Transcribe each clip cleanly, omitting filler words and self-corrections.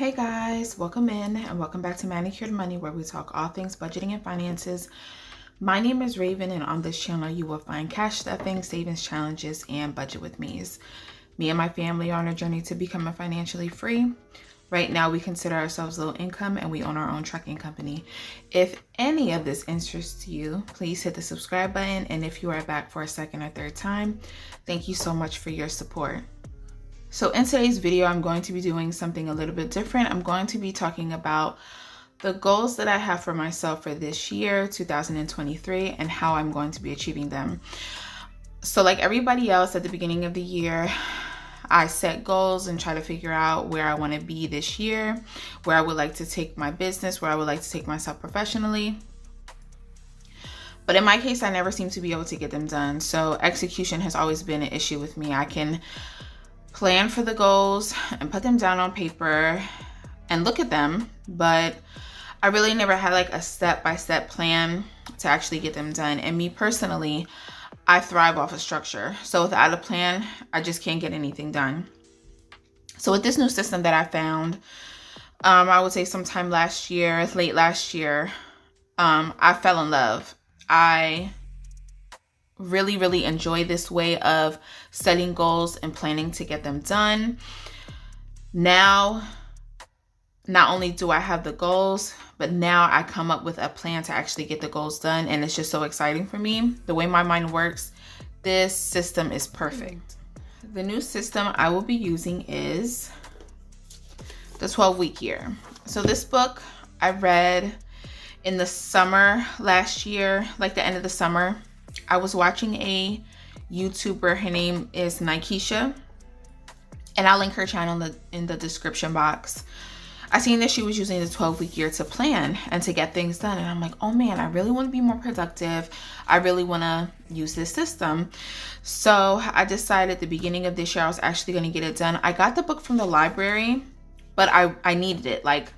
Hey guys, welcome in and welcome back to Manicured Money, where we talk all things budgeting and finances. My name is Raven, and on this channel you will find cash stuffing, savings challenges, and budget with me's. Me and my family are on a journey to becoming financially free. Right now we consider ourselves low income and we own our own trucking company. If any of this interests you, please hit the subscribe button, and if you are back for a second or third time, thank you so much for your support. So in today's video, I'm going to be doing something a little bit different. I'm going to be talking about the goals that I have for myself for this year, 2023, and how I'm going to be achieving them. So like everybody else at the beginning of the year, I set goals and try to figure out where I want to be this year, where I would like to take my business, where I would like to take myself professionally. But in my case, I never seem to be able to get them done. So execution has always been an issue with me. I can plan for the goals and put them down on paper and look at them, but I really never had like a step-by-step plan to actually get them done. And me personally, I thrive off of structure. So without a plan, I just can't get anything done. So with this new system that I found, I would say sometime last year, late last year, I fell in love. I really enjoy this way of setting goals and planning to get them done. Now, not only do I have the goals, but now I come up with a plan to actually get the goals done, and it's just so exciting for me. The way my mind works, this system is perfect. The new system I will be using is the 12-week year. So this book I read in the summer last year, like the end of the summer. I was watching a YouTuber, her name is incase, and I'll link her channel in the description box. I seen that she was using the 12-week year to plan and to get things done, and I'm like, oh man, I really want to be more productive. I really want to use this system. So I decided at the beginning of this year I was actually going to get it done. I got the book from the library, but I needed it. Like,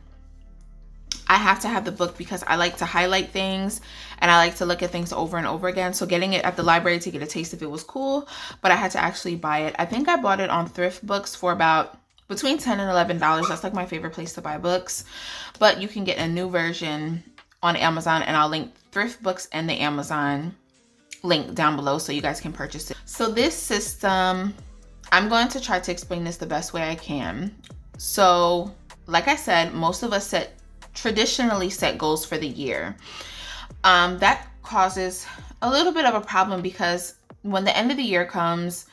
I have to have the book because I like to highlight things and I like to look at things over and over again. So getting it at the library to get a taste of it was cool, but I had to actually buy it. I think I bought it on Thrift Books for about between $10 and $11. That's like my favorite place to buy books. But you can get a new version on Amazon, and I'll link Thrift Books and the Amazon link down below so you guys can purchase it. So this system, I'm going to try to explain this the best way I can. So like I said, most of us traditionally set goals for the year. That causes a little bit of a problem because when the end of the year comes,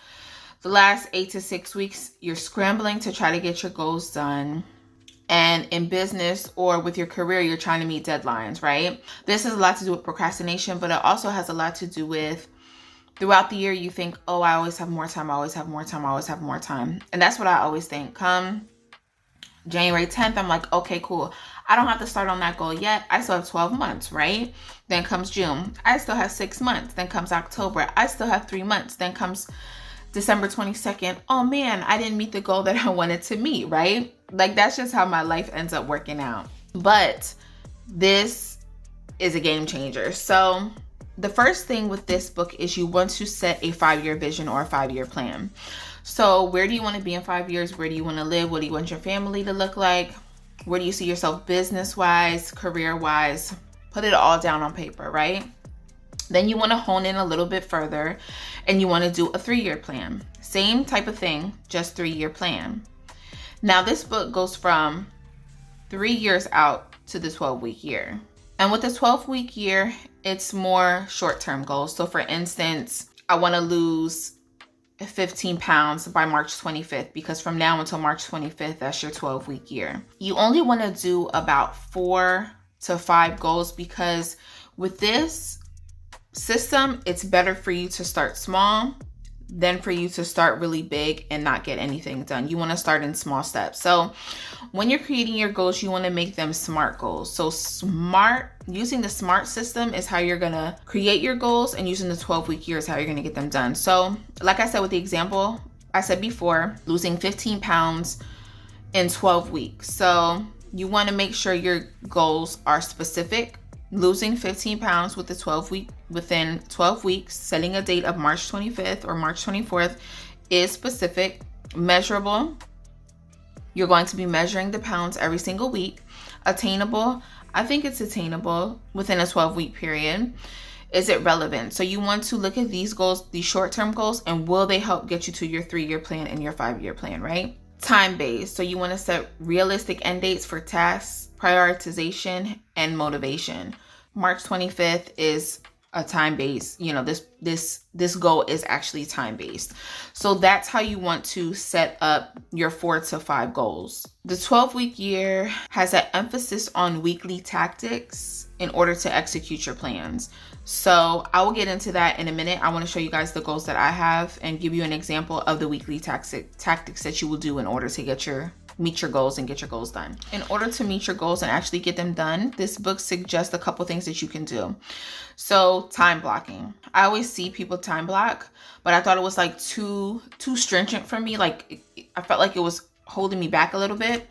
the last 8 to 6 weeks, you're scrambling to try to get your goals done. And in business or with your career, you're trying to meet deadlines, right? This has a lot to do with procrastination, but it also has a lot to do with throughout the year, you think, oh, I always have more time, I always have more time, I always have more time. And that's what I always think. Come January 10th, I'm like, okay, cool. I don't have to start on that goal yet. I still have 12 months, right? Then comes June. I still have 6 months. Then comes October. I still have 3 months. Then comes December 22nd. Oh man, I didn't meet the goal that I wanted to meet, right? Like, that's just how my life ends up working out. But this is a game changer. So the first thing with this book is you want to set a 5-year vision or a 5-year plan. So where do you want to be in 5 years? Where do you want to live? What do you want your family to look like? Where do you see yourself business-wise, career-wise? Put it all down on paper, right? Then you want to hone in a little bit further and you want to do a 3-year plan. Same type of thing, just 3-year plan. Now this book goes from 3 years out to the 12-week year. And with the 12-week year, it's more short-term goals. So for instance, I want to lose 15 pounds by March 25th, because from now until March 25th, that's your 12-week year. You only want to do about 4 to 5 goals, because with this system, it's better for you to start small than for you to start really big and not get anything done. You want to start in small steps. So when you're creating your goals, you want to make them SMART goals. So using the SMART system is how you're going to create your goals, and using the 12-week year is how you're going to get them done. So like I said, with the example I said before, losing 15 pounds in 12 weeks. So you want to make sure your goals are specific. Losing 15 pounds within 12 weeks, setting a date of March 25th or March 24th is specific, measurable, You're going to be measuring the pounds every single week. Attainable, I think it's attainable within a 12-week period. Is it relevant? So you want to look at these goals, these short-term goals, and will they help get you to your 3-year plan and your 5-year plan, right? Time-based. So you want to set realistic end dates for tasks, prioritization, and motivation. March 25th is a time-based, this goal is actually time-based. So that's how you want to set up your 4 to 5 goals. The 12-week year has an emphasis on weekly tactics in order to execute your plans. So I will get into that in a minute. I want to show you guys the goals that I have and give you an example of the weekly tactics that you will do in order to meet your goals and get your goals done. In order to meet your goals and actually get them done, this book suggests a couple things that you can do. So time blocking. I always see people time block, but I thought it was like too stringent for me. Like I felt like it was holding me back a little bit,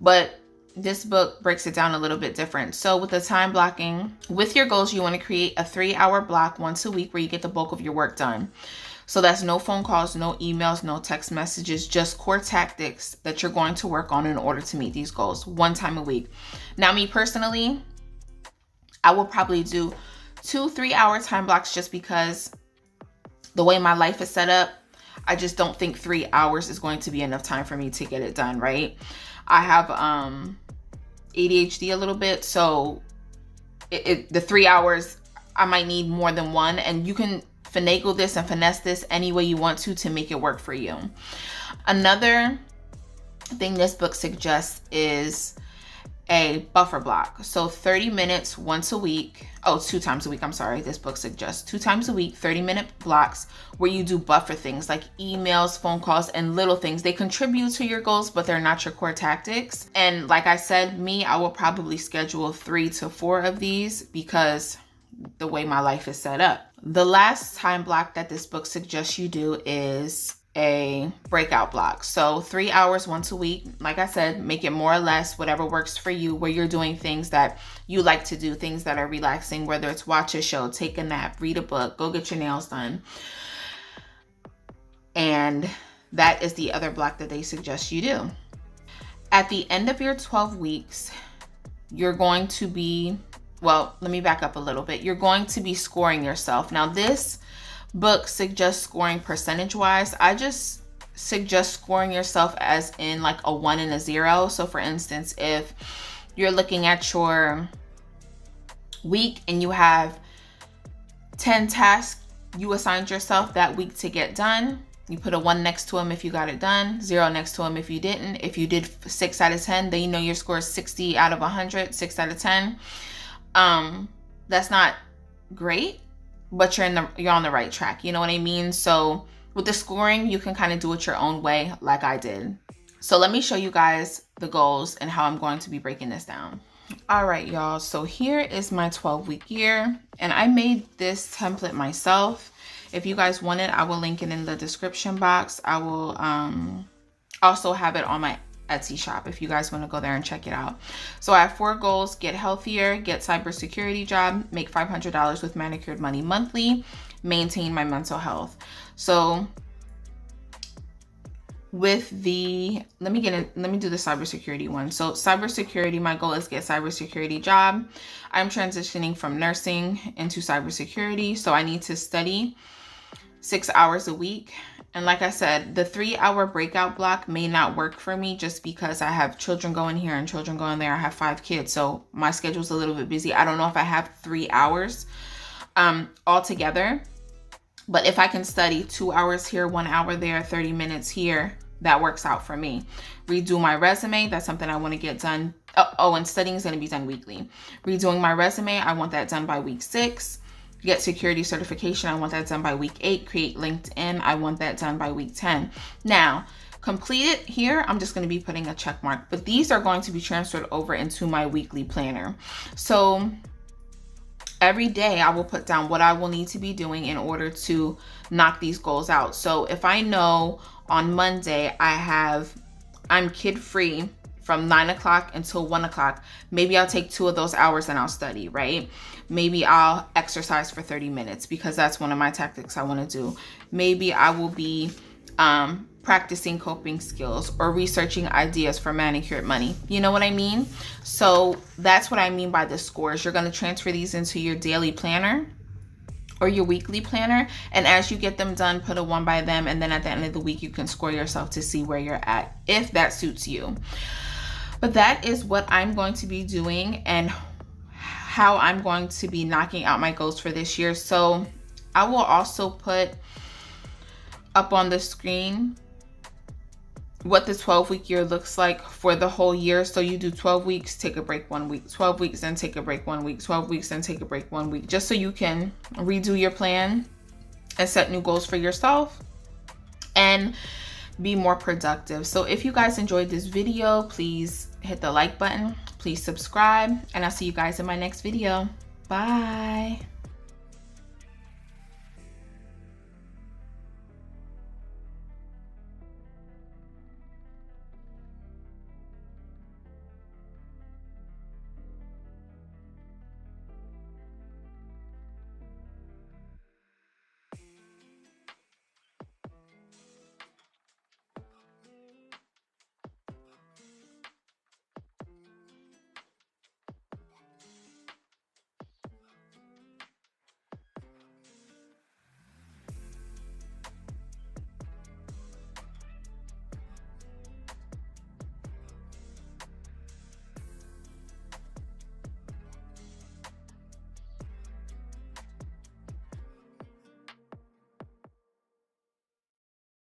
but this book breaks it down a little bit different. So with the time blocking, with your goals, you want to create a 3-hour block once a week where you get the bulk of your work done. So that's no phone calls, no emails, no text messages, just core tactics that you're going to work on in order to meet these goals one time a week. Now, me personally, I will probably do 2-3-hour time blocks just because the way my life is set up, I just don't think 3 hours is going to be enough time for me to get it done, right? I have ADHD a little bit, so the 3 hours, I might need more than one, and you can finagle this and finesse this any way you want to make it work for you. Another thing this book suggests is a buffer block. So 30 minutes once a week. 2 times a week. I'm sorry. This book suggests 2 times a week, 30-minute blocks where you do buffer things like emails, phone calls, and little things. They contribute to your goals, but they're not your core tactics. And like I said, I will probably schedule 3 to 4 of these because the way my life is set up. The last time block that this book suggests you do is a breakout block. So 3 hours once a week. Like I said, make it more or less whatever works for you, where you're doing things that you like to do, things that are relaxing, whether it's watch a show, take a nap, read a book, go get your nails done. And that is the other block that they suggest you do. At the end of your 12 weeks, you're going to be, let me back up a little bit. You're going to be scoring yourself. Now, this book suggests scoring percentage-wise. I just suggest scoring yourself as in like a 1 and a 0. So for instance, if you're looking at your week and you have 10 tasks you assigned yourself that week to get done, you put a 1 next to them if you got it done, 0 next to them if you didn't. If you did 6 out of 10, then you know your score is 60 out of 100, 6 out of 10. That's not great, but you're on the right track. You know what I mean? So with the scoring, you can kind of do it your own way, like I did. So let me show you guys the goals and how I'm going to be breaking this down. All right, y'all. So here is my 12-week year, and I made this template myself. If you guys want it, I will link it in the description box. I will also have it on my Etsy shop if you guys want to go there and check it out. So I have 4 goals: get healthier, get cybersecurity job, make $500 with manicured money monthly, maintain my mental health. So with the, let me do the cybersecurity one. So cybersecurity, my goal is get cybersecurity job. I'm transitioning from nursing into cybersecurity, so I need to study 6 hours a week. And like I said, the 3-hour breakout block may not work for me just because I have children going here and children going there. I have 5 kids, so my schedule's a little bit busy. I don't know if I have 3 hours altogether, but if I can study 2 hours here, 1 hour there, 30 minutes here, that works out for me. Redo my resume, that's something I want to get done. And studying is going to be done weekly. Redoing my resume, I want that done by week 6. Get security certification, I want that done by week 8. Create LinkedIn, I want that done by week 10. Now, completed here, I'm just going to be putting a check mark, but these are going to be transferred over into my weekly planner. So every day I will put down what I will need to be doing in order to knock these goals out. So if I know on Monday I'm kid free from 9 o'clock until 1 o'clock, maybe I'll take 2 of those hours and I'll study, right? Maybe I'll exercise for 30 minutes because that's one of my tactics I want to do. Maybe I will be practicing coping skills or researching ideas for manicured money. You know what I mean? So that's what I mean by the scores. You're going to transfer these into your daily planner or your weekly planner, and as you get them done, put a 1 by them, and then at the end of the week you can score yourself to see where you're at, if that suits you. But that is what I'm going to be doing and how I'm going to be knocking out my goals for this year. So I will also put up on the screen what the 12-week year looks like for the whole year. So you do 12 weeks, take a break 1 week, 12 weeks and take a break 1 week, 12 weeks and take a break 1 week, just so you can redo your plan and set new goals for yourself and be more productive. So if you guys enjoyed this video, please hit the like button, please subscribe, and I'll see you guys in my next video. Bye.